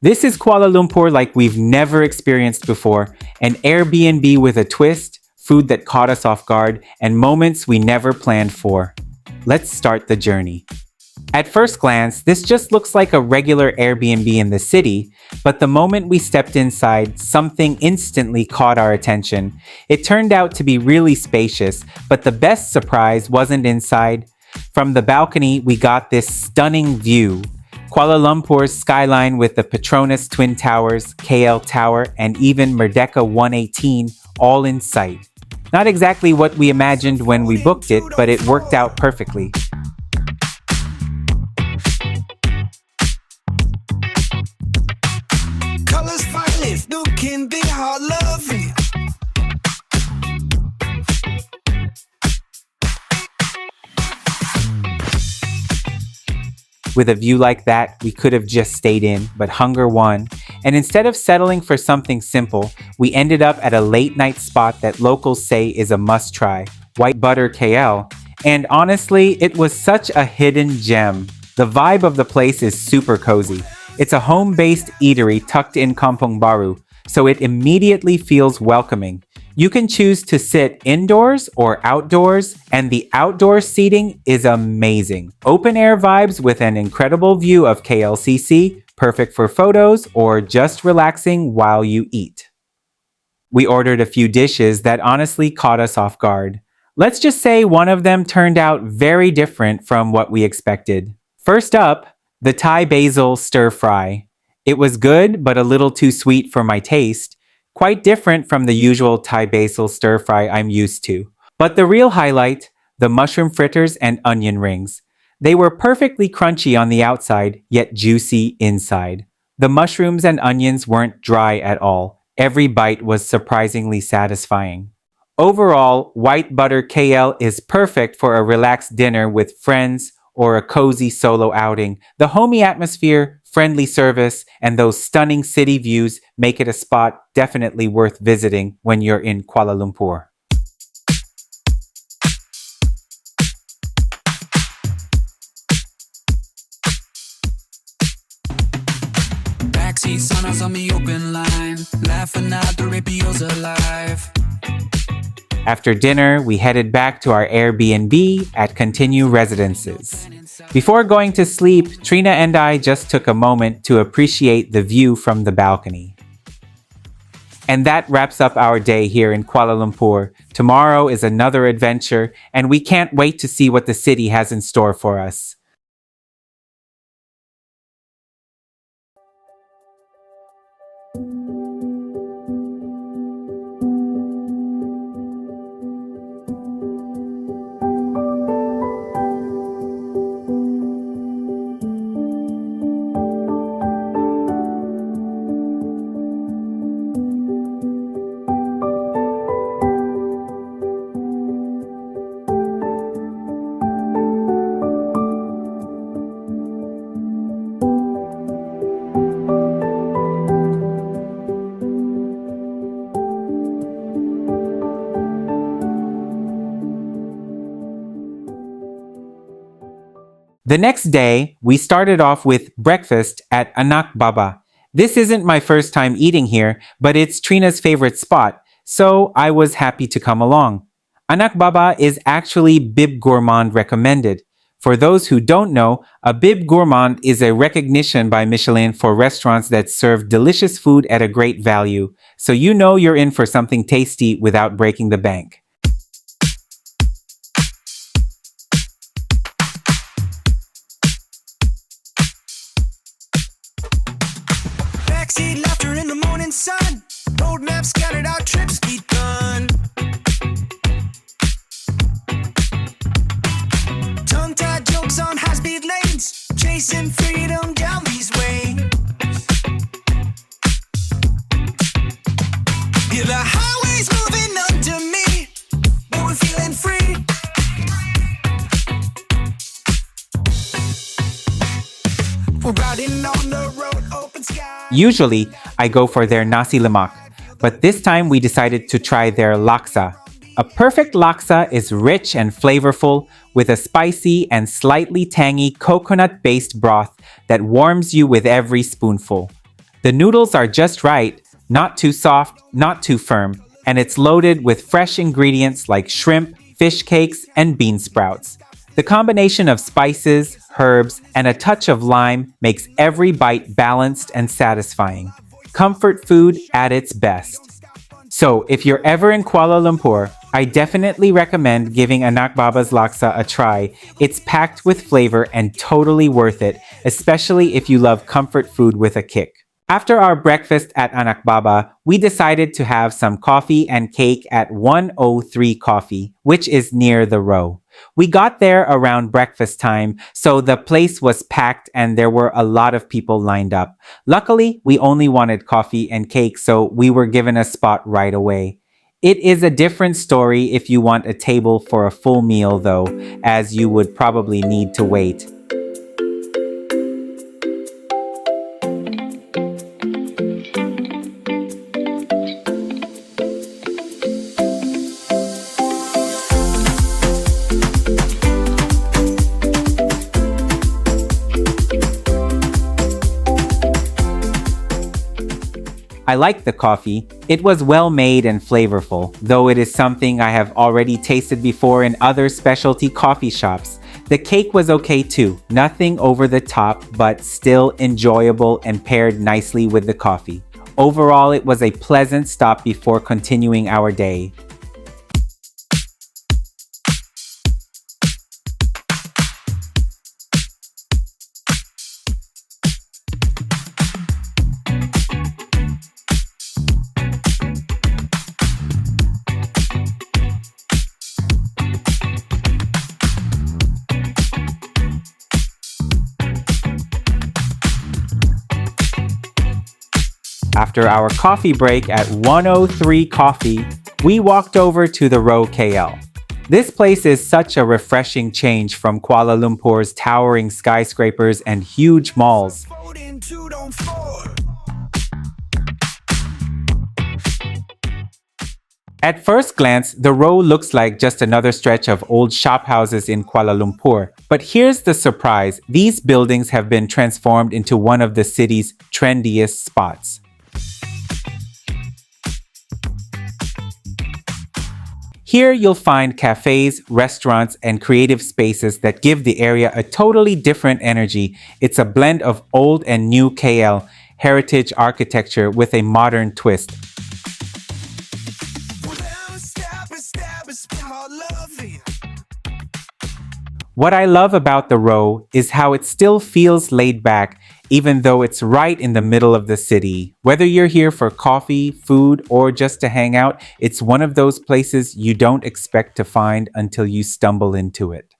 This is Kuala Lumpur like we've never experienced before, an Airbnb with a twist, food that caught us off guard, and moments we never planned for. Let's start the journey. At first glance, this just looks like a regular Airbnb in the city, but the moment we stepped inside, something instantly caught our attention. It turned out to be really spacious, but the best surprise wasn't inside. From the balcony, we got this stunning view. Kuala Lumpur's skyline with the Petronas Twin Towers, KL Tower, and even Merdeka 118 all in sight. Not exactly what we imagined when we booked it, but it worked out perfectly. Colors finest, looking big, heart lovely. With a view like that, we could have just stayed in, but hunger won. And instead of settling for something simple, we ended up at a late night spot that locals say is a must try, White Butter KL. And honestly, it was such a hidden gem. The vibe of the place is super cozy. It's a home-based eatery tucked in Kampong Baru, so it immediately feels welcoming. You can choose to sit indoors or outdoors, and the outdoor seating is amazing. Open air vibes with an incredible view of KLCC, perfect for photos or just relaxing while you eat. We ordered a few dishes that honestly caught us off guard. Let's just say one of them turned out very different from what we expected. First up, the Thai basil stir fry. It was good, but a little too sweet for my taste. Quite different from the usual Thai basil stir fry I'm used to. But the real highlight, the mushroom fritters and onion rings. They were perfectly crunchy on the outside, yet juicy inside. The mushrooms and onions weren't dry at all. Every bite was surprisingly satisfying. Overall, White Butter KL is perfect for a relaxed dinner with friends or a cozy solo outing. The homey atmosphere, friendly service, and those stunning city views make it a spot definitely worth visiting when you're in Kuala Lumpur. Backseat saunas on the open line, laughing at the rapios alive. After dinner, we headed back to our Airbnb at Continue Residences. Before going to sleep, Trina and I just took a moment to appreciate the view from the balcony. And that wraps up our day here in Kuala Lumpur. Tomorrow is another adventure, and we can't wait to see what the city has in store for us. The next day, we started off with breakfast at Anak. This isn't my first time eating here, but it's Trina's favorite spot, so I was happy to come along. Anak is actually Bib Gourmand recommended. For those who don't know, a Bib Gourmand is a recognition by Michelin for restaurants that serve delicious food at a great value, so you know you're in for something tasty without breaking the bank. Backseat laughter in the morning sun. Roadmap scattered, our trips begun. Tongue-tied jokes on high-speed lanes, chasing freedom down these ways. Yeah, the highway's moving under me, but we're feeling free. We're riding on the road, open sky. Usually, I go for their nasi lemak, but this time we decided to try their laksa. A perfect laksa is rich and flavorful with a spicy and slightly tangy coconut-based broth that warms you with every spoonful. The noodles are just right, not too soft, not too firm, and it's loaded with fresh ingredients like shrimp, fish cakes, and bean sprouts. The combination of spices, herbs, and a touch of lime makes every bite balanced and satisfying. Comfort food at its best. So, if you're ever in Kuala Lumpur, I definitely recommend giving Anak Baba's laksa a try. It's packed with flavor and totally worth it, especially if you love comfort food with a kick. After our breakfast at Anak Baba, we decided to have some coffee and cake at 103 Coffee, which is near the row. We got there around breakfast time, so the place was packed and there were a lot of people lined up. Luckily, we only wanted coffee and cake, so we were given a spot right away. It is a different story if you want a table for a full meal though, as you would probably need to wait. I liked the coffee. It was well made and flavorful, though it is something I have already tasted before in other specialty coffee shops. The cake was okay too, nothing over the top, but still enjoyable and paired nicely with the coffee. Overall, it was a pleasant stop before continuing our day. After our coffee break at 103 Coffee, we walked over to the Row KL. This place is such a refreshing change from Kuala Lumpur's towering skyscrapers and huge malls. At first glance, the Row looks like just another stretch of old shophouses in Kuala Lumpur. But here's the surprise, these buildings have been transformed into one of the city's trendiest spots. Here you'll find cafes, restaurants, and creative spaces that give the area a totally different energy. It's a blend of old and new KL heritage architecture with a modern twist. What I love about the Row is how it still feels laid back, even though it's right in the middle of the city. Whether you're here for coffee, food, or just to hang out, it's one of those places you don't expect to find until you stumble into it.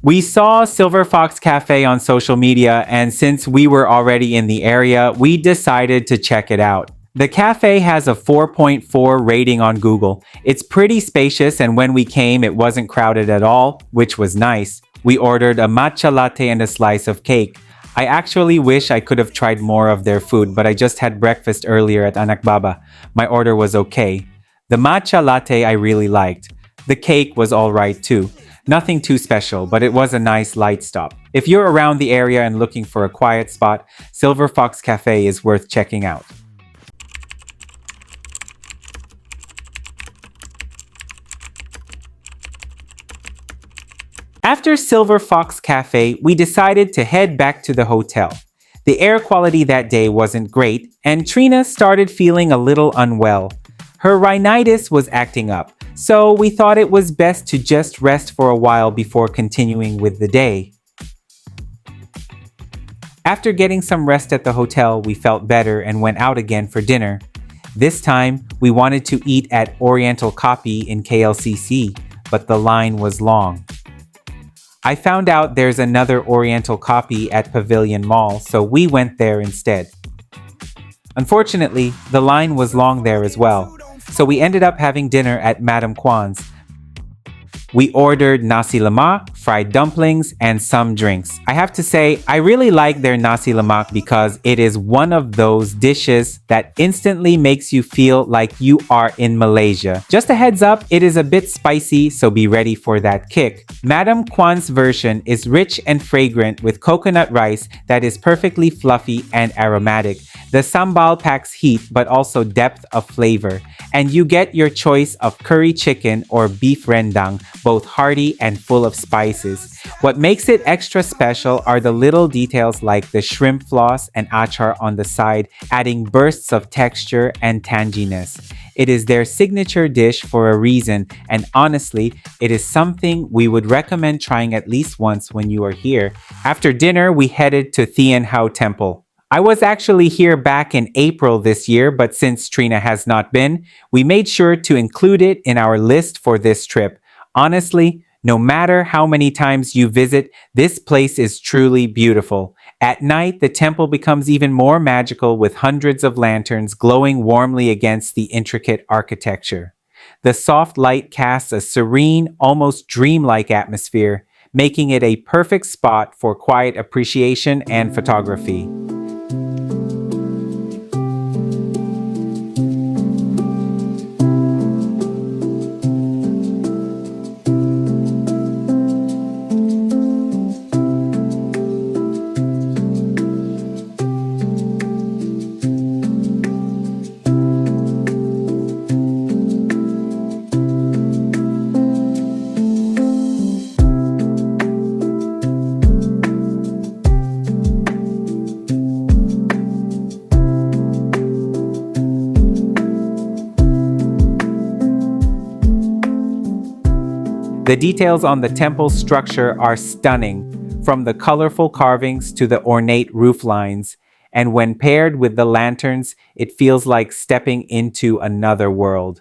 We saw Silverfox Cafe on social media, and since we were already in the area, we decided to check it out. The cafe has a 4.4 rating on Google. It's pretty spacious, and when we came, it wasn't crowded at all, which was nice. We ordered a matcha latte and a slice of cake. I actually wish I could have tried more of their food, but I just had breakfast earlier at Anak Baba. My order was okay. The matcha latte I really liked. The cake was alright too. Nothing too special, but it was a nice light stop. If you're around the area and looking for a quiet spot, Silverfox Cafe is worth checking out. After Silverfox Cafe, we decided to head back to the hotel. The air quality that day wasn't great, and Trina started feeling a little unwell. Her rhinitis was acting up, so we thought it was best to just rest for a while before continuing with the day. After getting some rest at the hotel, we felt better and went out again for dinner. This time, we wanted to eat at Oriental Copy in KLCC, but the line was long. I found out there's another Oriental Copy at Pavilion Mall, so we went there instead. Unfortunately, the line was long there as well, so we ended up having dinner at Madam Kwan's. We ordered nasi lemak, fried dumplings, and some drinks. I have to say, I really like their nasi lemak because it is one of those dishes that instantly makes you feel like you are in Malaysia. Just a heads up, it is a bit spicy, so be ready for that kick. Madam Kwan's version is rich and fragrant with coconut rice that is perfectly fluffy and aromatic. The sambal packs heat but also depth of flavor. And you get your choice of curry chicken or beef rendang, both hearty and full of spices. What makes it extra special are the little details like the shrimp floss and achar on the side, adding bursts of texture and tanginess. It is their signature dish for a reason, and honestly, it is something we would recommend trying at least once when you are here. After dinner, we headed to Thean Hou Temple. I was actually here back in April this year, but since Trina has not been, we made sure to include it in our list for this trip. Honestly, no matter how many times you visit, this place is truly beautiful. At night, the temple becomes even more magical with hundreds of lanterns glowing warmly against the intricate architecture. The soft light casts a serene, almost dreamlike atmosphere, making it a perfect spot for quiet appreciation and photography. The details on the temple's structure are stunning, from the colorful carvings to the ornate roof lines, and when paired with the lanterns, it feels like stepping into another world.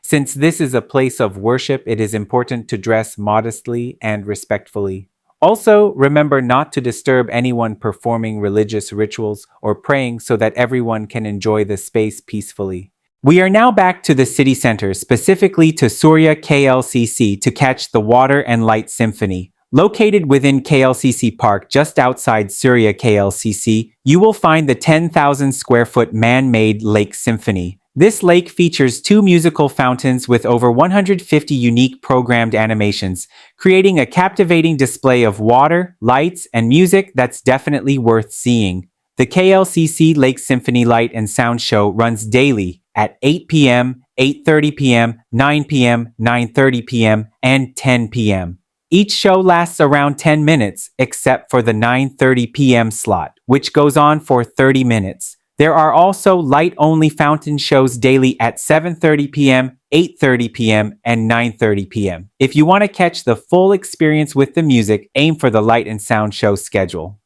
Since this is a place of worship, it is important to dress modestly and respectfully. Also, remember not to disturb anyone performing religious rituals or praying so that everyone can enjoy the space peacefully. We are now back to the city center, specifically to Surya KLCC, to catch the Water and Light Symphony. Located within KLCC Park just outside Surya KLCC, you will find the 10,000 square foot man-made lake symphony. This lake features 2 musical fountains with over 150 unique programmed animations, creating a captivating display of water, lights, and music that's definitely worth seeing. The KLCC Lake Symphony Light and Sound Show runs daily at 8 p.m., 8:30 p.m., 9 p.m., 9:30 p.m., and 10 p.m. Each show lasts around 10 minutes, except for the 9:30 p.m. slot, which goes on for 30 minutes. There are also light-only fountain shows daily at 7:30 p.m., 8:30 p.m., and 9:30 p.m. If you want to catch the full experience with the music, aim for the Light and Sound Show schedule.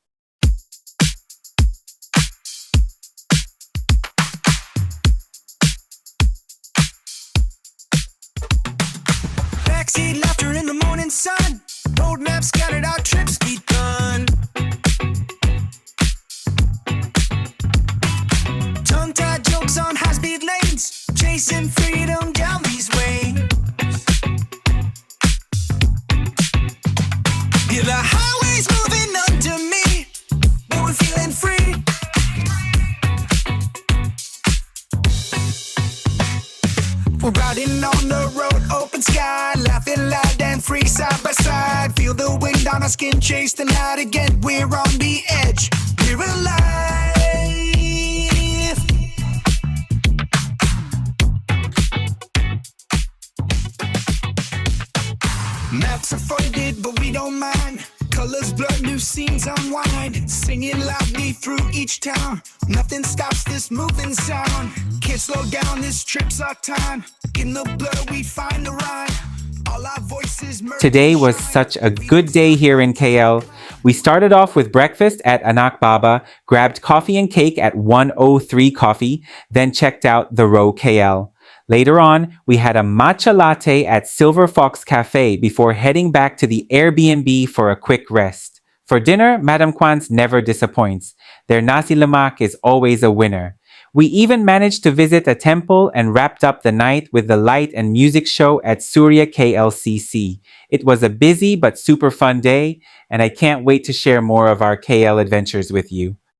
Backseat laughter in the morning sun. Roadmap scattered out, trips begun. Tongue-tied jokes on high-speed lanes, chasing freedom down these ways. Yeah, the highway's moving under me, but we're feeling free. We're riding on the road, open sky, laughing loud and free, side by side. Feel the wind on our skin, chase the night again. We're on the edge, we're alive. Maps are folded, but we don't mind. Colors blur, new scenes unwind. Singing loudly through each town. Nothing stops this moving sound. Can't slow down, this trip's our time. In the blur we find the rhyme. All our voices merge. Today was such a good day here in KL. We started off with breakfast at Anak, grabbed coffee and cake at 103 Coffee, then checked out the Row KL. Later on, we had a matcha latte at Silverfox Cafe before heading back to the Airbnb for a quick rest. For dinner, Madam Kwan's never disappoints. Their nasi lemak is always a winner. We even managed to visit a temple and wrapped up the night with the light and music show at Surya KLCC. It was a busy but super fun day, and I can't wait to share more of our KL adventures with you.